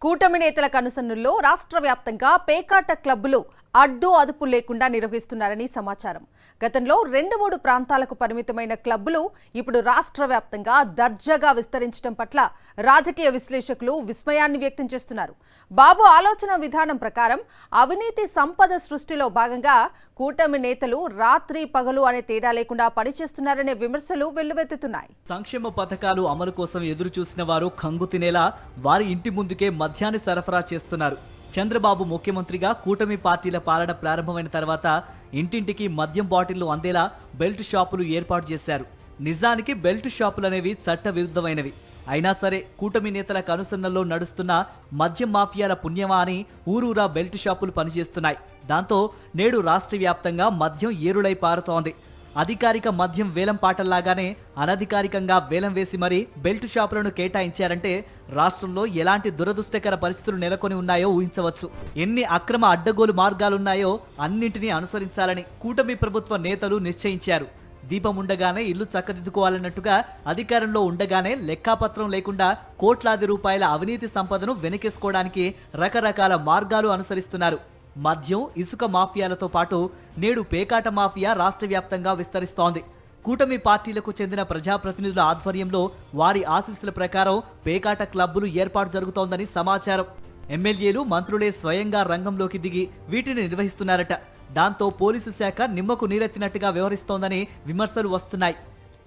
కూటమి నేతల కనుసన్నుల్లో రాష్ట్ర వ్యాప్తంగా పేకాట క్లబ్బులు అడ్డు అదుపు లేకుండా నిర్వహిస్తున్నారని సమాచారం. గతంలో 2-3 ప్రాంతాలకు పరిమితమైన క్లబ్బులు ఇప్పుడు రాష్ట్ర వ్యాప్తంగా దర్జాగా విస్తరించడం పట్ల రాజకీయ విశ్లేషకులు విస్మయాన్ని వ్యక్తం చేస్తున్నారు. బాబు ఆలోచన విధానం ప్రకారం అవినీతి సంపద సృష్టిలో భాగంగా కూటమి నేతలు రాత్రి పగలు అనే తేడా లేకుండా పనిచేస్తున్నారనే విమర్శలు వెల్లువెత్తుతున్నాయి. సంక్షేమ పథకాలు అమలు కోసం ఎదురు చూసిన వారు కంగు తినేలా వారి ఇంటి ముందుకే మద్యాన్ని సరఫరా చేస్తున్నారు. చంద్రబాబు ముఖ్యమంత్రిగా కూటమి పార్టీల పాలన ప్రారంభమైన తర్వాత ఇంటింటికి మద్యం బాటిళ్లు అందేలా బెల్ట్ షాపులు ఏర్పాటు చేశారు. నిజానికి బెల్ట్ షాపులు అనేవి చట్ట విరుద్ధమైనవి. అయినా సరే కూటమి నేతల కనుసన్నల్లో నడుస్తున్న మద్యం మాఫియాల పుణ్యమా అని ఊరూరా బెల్ట్ షాపులు పనిచేస్తున్నాయి. దాంతో నేడు రాష్ట్ర వ్యాప్తంగా మద్యం ఏరులై పారుతోంది. అధికారిక మద్యం వేలం పాటల్లాగానే అనధికారికంగా వేలం వేసి మరీ బెల్ట్ షాపులను కేటాయించారంటే రాష్ట్రంలో ఎలాంటి దురదృష్టకర పరిస్థితులు నెలకొని ఉన్నాయో ఊహించవచ్చు. ఎన్ని అక్రమ అడ్డగోలు మార్గాలున్నాయో అన్నింటినీ అనుసరించాలని కూటమి ప్రభుత్వ నేతలు నిశ్చయించారు. దీపం ఉండగానే ఇల్లు చక్కదిద్దుకోవాలన్నట్టుగా అధికారంలో ఉండగానే లెక్కాపత్రం లేకుండా కోట్లాది రూపాయల అవినీతి సంపదను వెనకేసుకోవడానికి రకరకాల మార్గాలు అనుసరిస్తున్నారు. మద్యం, ఇసుక మాఫియాలతో పాటు నేడు పేకాట మాఫియా రాష్ట్ర వ్యాప్తంగా విస్తరిస్తోంది. కూటమి పార్టీలకు చెందిన ప్రజాప్రతినిధుల ఆధ్వర్యంలో వారి ఆశీస్సుల ప్రకారం పేకాట క్లబ్బులు ఏర్పాటు జరుగుతోందని సమాచారం. ఎమ్మెల్యేలు, మంత్రులే స్వయంగా రంగంలోకి దిగి వీటిని నిర్వహిస్తున్నారట. దాంతో పోలీసు శాఖ నిమ్మకు నీరెత్తినట్టుగా వ్యవహరిస్తోందని విమర్శలు వస్తున్నాయి.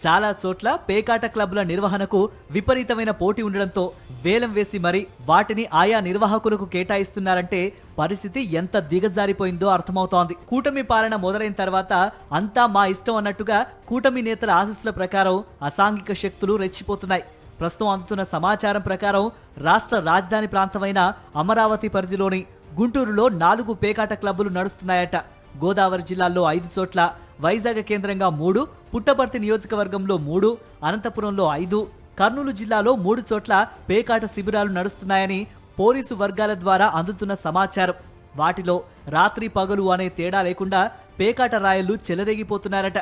చాలా చోట్ల పేకాట క్లబ్ల నిర్వహణకు విపరీతమైన పోటీ ఉండడంతో వేలం వేసి మరీ వాటిని ఆయా నిర్వాహకులకు కేటాయిస్తున్నారంటే పరిస్థితి ఎంత దిగజారిపోయిందో అర్థమవుతోంది. కూటమి పాలన మొదలైన తర్వాత అంతా మా ఇష్టం అన్నట్టుగా కూటమి నేతల ఆశీస్సుల ప్రకారం అసాంఘిక శక్తులు రెచ్చిపోతున్నాయి. ప్రస్తుతం అందుతున్న సమాచారం ప్రకారం రాష్ట్ర రాజధాని ప్రాంతమైన అమరావతి పరిధిలోని గుంటూరులో 4 పేకాట క్లబ్బులు నడుస్తున్నాయట. గోదావరి జిల్లాలో 5 చోట్ల, వైజాగ్ కేంద్రంగా 3, పుట్టపర్తి నియోజకవర్గంలో 3, అనంతపురంలో 5, కర్నూలు జిల్లాలో 3 చోట్ల పేకాట శిబిరాలు నడుస్తున్నాయని పోలీసు వర్గాల ద్వారా అందుతున్న సమాచారం. వాటిలో రాత్రి పగలు అనే తేడా లేకుండా పేకాట రాయళ్లు చెలరేగిపోతున్నారట.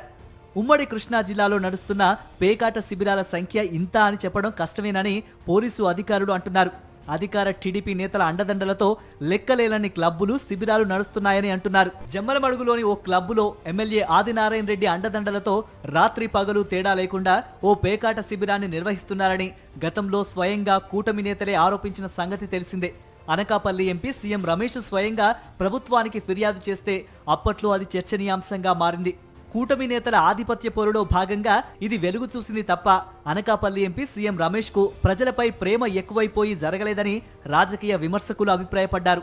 ఉమ్మడి కృష్ణా జిల్లాలో నడుస్తున్న పేకాట శిబిరాల సంఖ్య ఇంత అని చెప్పడం కష్టమేనని పోలీసు అధికారులు అంటున్నారు. అధికార టీడీపీ నేతల అండదండలతో లెక్కలేలని క్లబ్బులు, శిబిరాలు నడుస్తున్నాయని అంటున్నారు. జమ్మలమడుగులోని ఓ క్లబ్బులో ఎమ్మెల్యే ఆదినారాయణ రెడ్డి అండదండలతో రాత్రి పగలు తేడా లేకుండా ఓ పేకాట శిబిరాన్ని నిర్వహిస్తున్నారని గతంలో స్వయంగా కూటమి నేతలే ఆరోపించిన సంగతి తెలిసిందే. అనకాపల్లి ఎంపీ సీఎం రమేష్ స్వయంగా ప్రభుత్వానికి ఫిర్యాదు చేస్తే అప్పట్లో అది చర్చనీయాంశంగా మారింది. కూటమి నేతల ఆధిపత్య పోరులో భాగంగా ఇది వెలుగు చూసింది తప్ప అనకాపల్లి ఎంపీ సీఎం రమేష్ కు ప్రజలపై ప్రేమ ఎక్కువైపోయి జరగలేదని రాజకీయ విమర్శకులు అభిప్రాయపడ్డారు.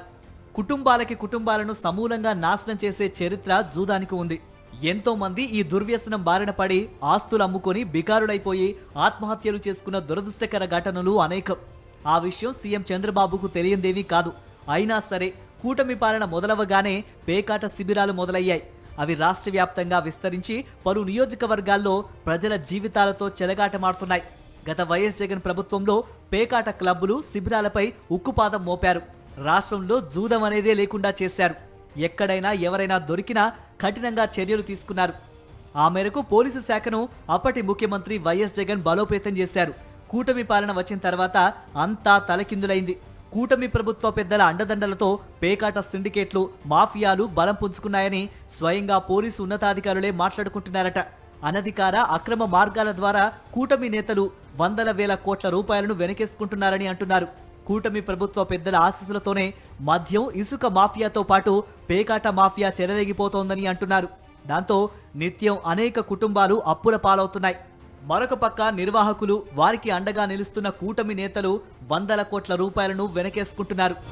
కుటుంబాలను సమూలంగా నాశనం చేసే చరిత్ర జూదానికి ఉంది. ఎంతో మంది ఈ దుర్వ్యసనం బారిన పడి ఆస్తులు అమ్ముకొని బికారులైపోయి ఆత్మహత్యలు చేసుకున్న దురదృష్టకర ఘటనలు అనేకం. ఆ విషయం సీఎం చంద్రబాబుకు తెలియందేమీ కాదు. అయినా సరే కూటమి పాలన మొదలవగానే పేకాట శిబిరాలు మొదలయ్యాయి. అవి రాష్ట్ర వ్యాప్తంగా విస్తరించి పలు నియోజకవర్గాల్లో ప్రజల జీవితాలతో చెలగాటమాడుతున్నాయి. గత వైఎస్ జగన్ ప్రభుత్వంలో పేకాట క్లబ్బులు, శిబిరాలపై ఉక్కుపాదం మోపారు. రాష్ట్రంలో జూదం అనేదే లేకుండా చేశారు. ఎక్కడైనా ఎవరైనా దొరికినా కఠినంగా చర్యలు తీసుకున్నారు. ఆ మేరకు పోలీసు శాఖను అప్పటి ముఖ్యమంత్రి వైఎస్ జగన్ బలోపేతం చేశారు. కూటమి పాలన వచ్చిన తర్వాత అంతా తలకిందులైంది. కూటమి ప్రభుత్వ పెద్దల అండదండలతో పేకాట సిండికేట్లు, మాఫియాలు బలం పుంజుకున్నాయని స్వయంగా పోలీసు ఉన్నతాధికారులే మాట్లాడుకుంటున్నారట. అనధికార, అక్రమ మార్గాల ద్వారా కూటమి నేతలు వందల వేల కోట్ల రూపాయలను వెనకేసుకుంటున్నారని అంటున్నారు. కూటమి ప్రభుత్వ పెద్దల ఆశీస్సులతోనే మద్యం, ఇసుక మాఫియాతో పాటు పేకాట మాఫియా చెలరేగిపోతోందని అంటున్నారు. దాంతో నిత్యం అనేక కుటుంబాలు అప్పుల పాలవుతున్నాయి. మరొక పక్క నిర్వాహకులు, వారికి అండగా నిలుస్తున్న కూటమి నేతలు వందల కోట్ల రూపాయలను వెనకేసుకుంటున్నారు.